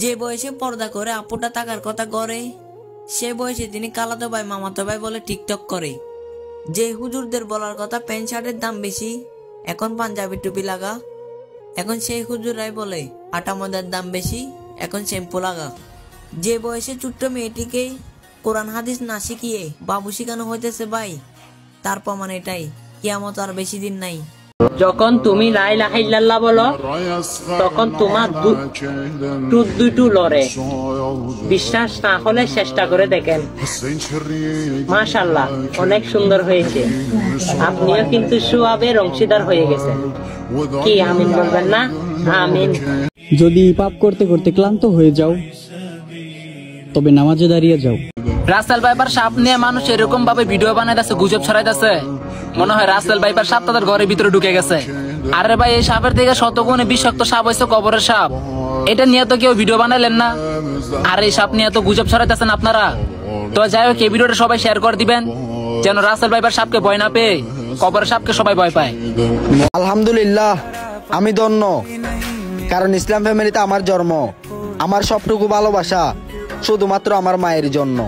যে বয়সে পর্দা করে আপুটা টাকার কথা করে, সে বয়সে তিনি খালাতো ভাই মামাতো ভাই বলে টিকটক করে। যে হুজুরদের বলার কথা প্যান্ট শার্টের দাম বেশি, এখন পাঞ্জাবি টুপি লাগা, এখন সেই হুজুরাই বলে আটা ময়দার দাম বেশি, এখন শ্যাম্পু লাগা। যে বয়সে ছোট্ট মেয়েটিকে কোরআন হাদিস না শিখিয়ে বাবু শিখানো হইতেছে ভাই, তার প্রমাণ এটাই, কিয়ামত আর বেশি দিন নাই। যখন তুমি লা ইলাহা ইল্লাল্লাহ বলো, তখন তোমার দুটো লড়ে। বিশ্বাস না হলে চেষ্টা করে দেখেন। মাশাআল্লাহ, অনেক সুন্দর হয়েছে। আপনিও কিন্তু সওয়াবের অংশীদার হয়ে গেছেন। কি আমিন বলবেন না? আমিন। যদি পাপ করতে করতে ক্লান্ত হয়ে যাও, তবে নামাজে দাঁড়িয়ে যাও। রাসেল ভাইপার সাপ নিয়ে মানুষ এরকম ভাবে ভিডিও বানাইতেছে, গুজব ছড়াইতেছে, মনে হয় রাসেল ভাইপার সাপ তাদের ঘরের ভিতরে ঢুকে গেছে। আরে ভাই, এই সাপের থেকে শতগুণে বিষাক্ত সাপ হয়েছে কবরের সাপ। এটা নিয়ে তো কেউ ভিডিও বানাইলেন না, আর এই সাপ নিয়ে তো গুজব ছড়াইতেছেন আপনারা। তো যাই হোক, এই ভিডিওটা সবাই শেয়ার করে দিবেন, যেন রাসেল ভাইপার সাপকে ভয় না পেয়ে কবরের সাপকে সবাই ভয় পায়। আলহামদুলিল্লাহ, আমি ধন্য, কারণ ইসলাম ফ্যামিলিতে আমার জন্ম। আমার সবটুকু ভালোবাসা শুধুমাত্র আমার মায়ের জন্য।